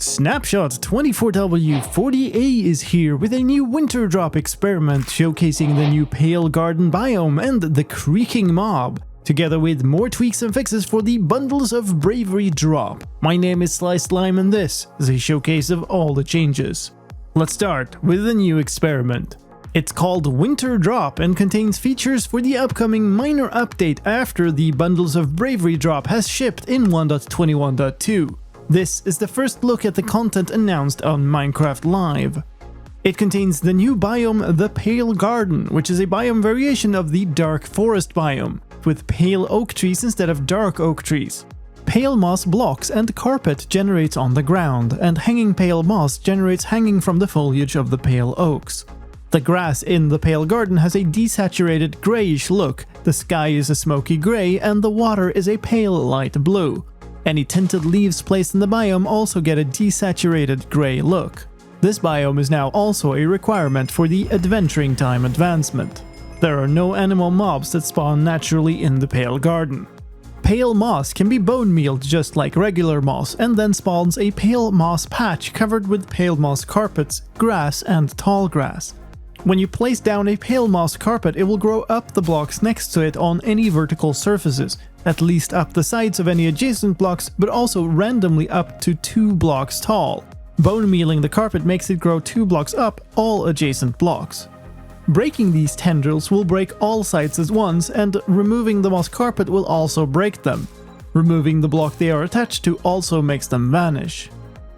Snapshot 24w40a is here with a new winter drop experiment showcasing the new Pale Garden biome and the Creaking mob, together with more tweaks and fixes for the Bundles of Bravery drop. My name is Sliced Lime and this is a showcase of all the changes. Let's start with the new experiment. It's called Winter Drop and contains features for the upcoming minor update after the Bundles of Bravery drop has shipped in 1.21.2. This is the first look at the content announced on Minecraft Live. It contains the new biome, the Pale Garden, which is a biome variation of the Dark Forest biome, with pale oak trees instead of dark oak trees. Pale moss blocks and carpet generates on the ground, and hanging pale moss generates hanging from the foliage of the pale oaks. The grass in the Pale Garden has a desaturated grayish look, the sky is a smoky gray, and the water is a pale light blue. Any tinted leaves placed in the biome also get a desaturated gray look. This biome is now also a requirement for the Adventuring Time advancement. There are no animal mobs that spawn naturally in the Pale Garden. Pale moss can be bone mealed just like regular moss and then spawns a pale moss patch covered with pale moss carpets, grass, and tall grass. When you place down a pale moss carpet, it will grow up the blocks next to it on any vertical surfaces, at least up the sides of any adjacent blocks, but also randomly up to 2 blocks tall. Bone mealing the carpet makes it grow 2 blocks up all adjacent blocks. Breaking these tendrils will break all sides at once, and removing the moss carpet will also break them. Removing the block they are attached to also makes them vanish.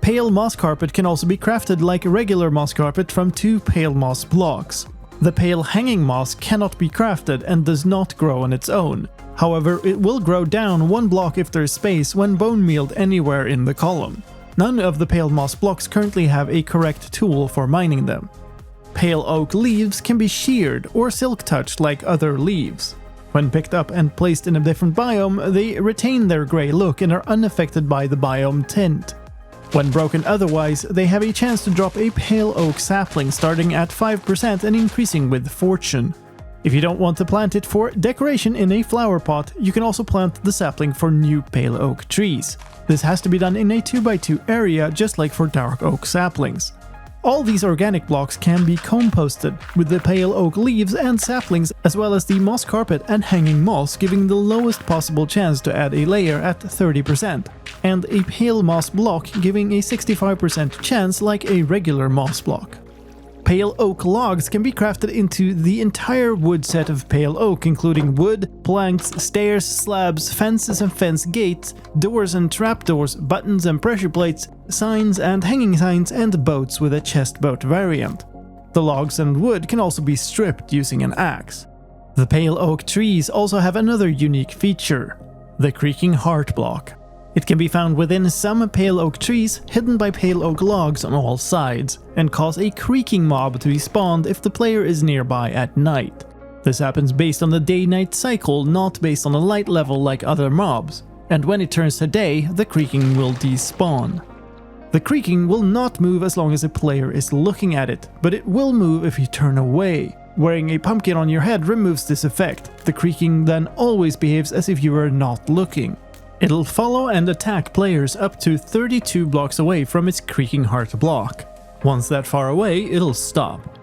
Pale moss carpet can also be crafted like regular moss carpet from 2 pale moss blocks. The pale hanging moss cannot be crafted and does not grow on its own. However, it will grow down 1 block if there is space when bone mealed anywhere in the column. None of the pale moss blocks currently have a correct tool for mining them. Pale oak leaves can be sheared or silk touched like other leaves. When picked up and placed in a different biome, they retain their gray look and are unaffected by the biome tint. When broken otherwise, they have a chance to drop a pale oak sapling starting at 5% and increasing with fortune. If you don't want to plant it for decoration in a flower pot, you can also plant the sapling for new pale oak trees. This has to be done in a 2x2 area just like for dark oak saplings. All these organic blocks can be composted, with the pale oak leaves and saplings as well as the moss carpet and hanging moss giving the lowest possible chance to add a layer at 30%, and a pale moss block giving a 65% chance like a regular moss block. Pale oak logs can be crafted into the entire wood set of pale oak, including wood, planks, stairs, slabs, fences and fence gates, doors and trapdoors, buttons and pressure plates, signs and hanging signs, and boats with a chest boat variant. The logs and wood can also be stripped using an axe. The pale oak trees also have another unique feature: the Creaking heart block. It can be found within some pale oak trees, hidden by pale oak logs on all sides, and cause a creaking mob to be spawned if the player is nearby at night. This happens based on the day-night cycle, not based on a light level like other mobs, and when it turns to day, the creaking will despawn. The creaking will not move as long as a player is looking at it, but it will move if you turn away. Wearing a pumpkin on your head removes this effect. The creaking then always behaves as if you were not looking. It'll follow and attack players up to 32 blocks away from its Creaking heart block. Once that far away, it'll stop.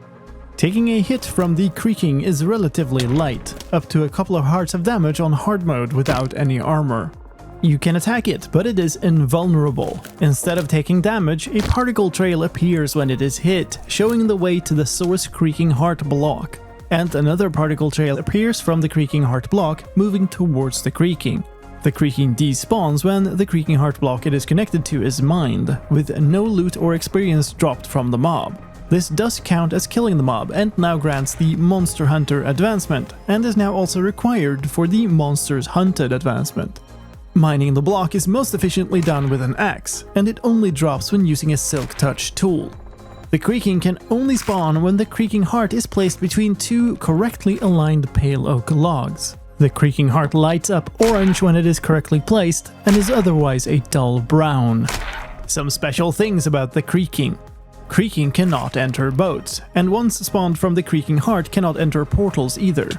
Taking a hit from the creaking is relatively light, up to a couple of hearts of damage on hard mode without any armor. You can attack it, but it is invulnerable. Instead of taking damage, a particle trail appears when it is hit, showing the way to the source Creaking heart block. And another particle trail appears from the Creaking heart block, moving towards the creaking. The creaking despawns when the Creaking heart block it is connected to is mined, with no loot or experience dropped from the mob. This does count as killing the mob and now grants the Monster Hunter advancement, and is now also required for the Monsters Hunted advancement. Mining the block is most efficiently done with an axe, and it only drops when using a silk touch tool. The creaking can only spawn when the Creaking heart is placed between 2 correctly aligned pale oak logs. The Creaking heart lights up orange when it is correctly placed, and is otherwise a dull brown. Some special things about the creaking. Creaking cannot enter boats, and once spawned from the Creaking heart cannot enter portals either.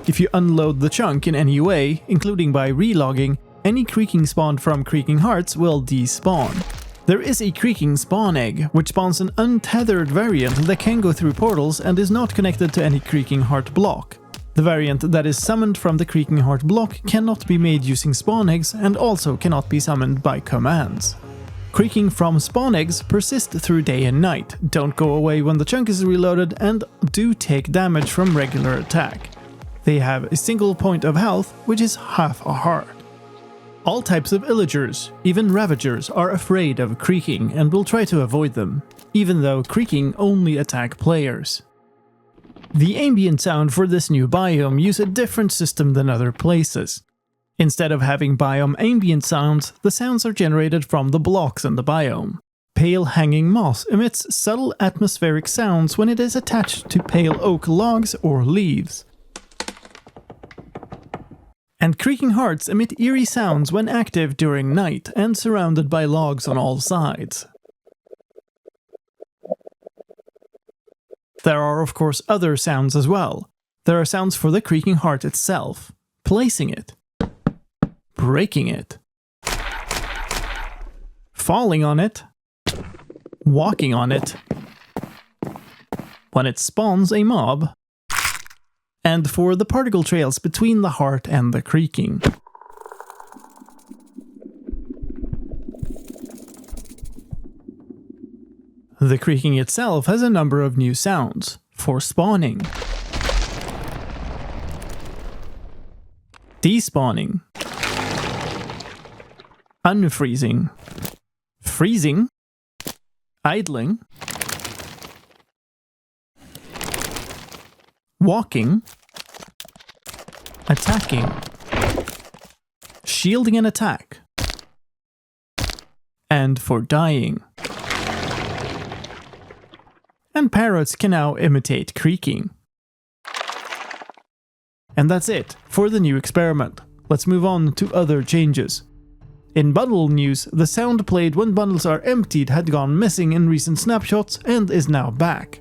If you unload the chunk in any way, including by relogging, any creaking spawned from Creaking hearts will despawn. There is a Creaking spawn egg, which spawns an untethered variant that can go through portals and is not connected to any Creaking heart block. The variant that is summoned from the Creaking heart block cannot be made using spawn eggs and also cannot be summoned by commands. Creaking from spawn eggs persist through day and night, don't go away when the chunk is reloaded, and do take damage from regular attack. They have a single point of health, which is half a heart. All types of illagers, even ravagers, are afraid of Creaking and will try to avoid them, even though Creaking only attack players. The ambient sound for this new biome use a different system than other places. Instead of having biome ambient sounds, the sounds are generated from the blocks in the biome. Pale hanging moss emits subtle atmospheric sounds when it is attached to pale oak logs or leaves. And Creaking hearts emit eerie sounds when active during night and surrounded by logs on all sides. There are of course other sounds as well. There are sounds for the Creaking heart itself, placing it, breaking it, falling on it, walking on it, when it spawns a mob, and for the particle trails between the heart and the Creaking. The Creaking itself has a number of new sounds for spawning, despawning, unfreezing, freezing, idling, walking, attacking, shielding an attack, and for dying. And parrots can now imitate Creaking. And that's it for the new experiment. Let's move on to other changes. In bundle news, the sound played when bundles are emptied had gone missing in recent snapshots and is now back.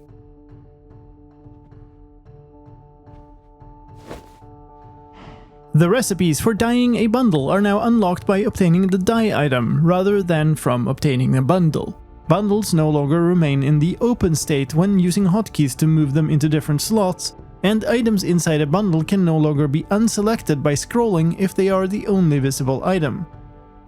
The recipes for dyeing a bundle are now unlocked by obtaining the dye item, rather than from obtaining a bundle. Bundles no longer remain in the open state when using hotkeys to move them into different slots, and items inside a bundle can no longer be unselected by scrolling if they are the only visible item.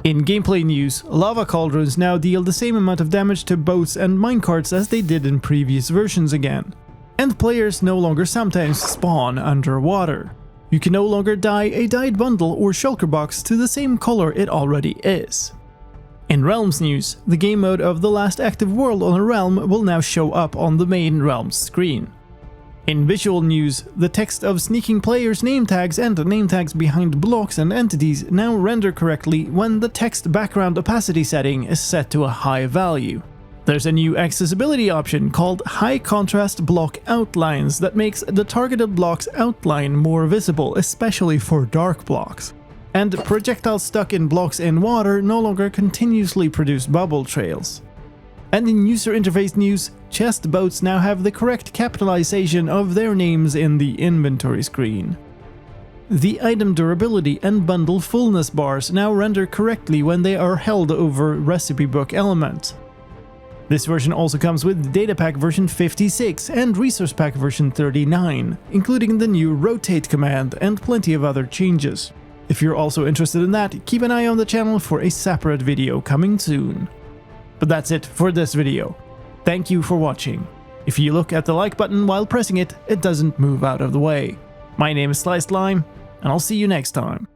In gameplay news, lava cauldrons now deal the same amount of damage to boats and minecarts as they did in previous versions again. And players no longer sometimes spawn underwater. You can no longer dye a dyed bundle or shulker box to the same color it already is. In Realms news, the game mode of the last active world on a realm will now show up on the main Realms screen. In visual news, the text of sneaking players' name tags and name tags behind blocks and entities now render correctly when the text background opacity setting is set to a high value. There's a new accessibility option called High Contrast Block Outlines that makes the targeted block's outline more visible, especially for dark blocks. And projectiles stuck in blocks in water no longer continuously produce bubble trails. And in user interface news, chest boats now have the correct capitalization of their names in the inventory screen. The item durability and bundle fullness bars now render correctly when they are held over recipe book elements. This version also comes with Data Pack version 56 and Resource Pack version 39, including the new Rotate command and plenty of other changes. If you're also interested in that, keep an eye on the channel for a separate video coming soon. But that's it for this video. Thank you for watching. If you look at the like button while pressing it, it doesn't move out of the way. My name is Sliced Lime, and I'll see you next time.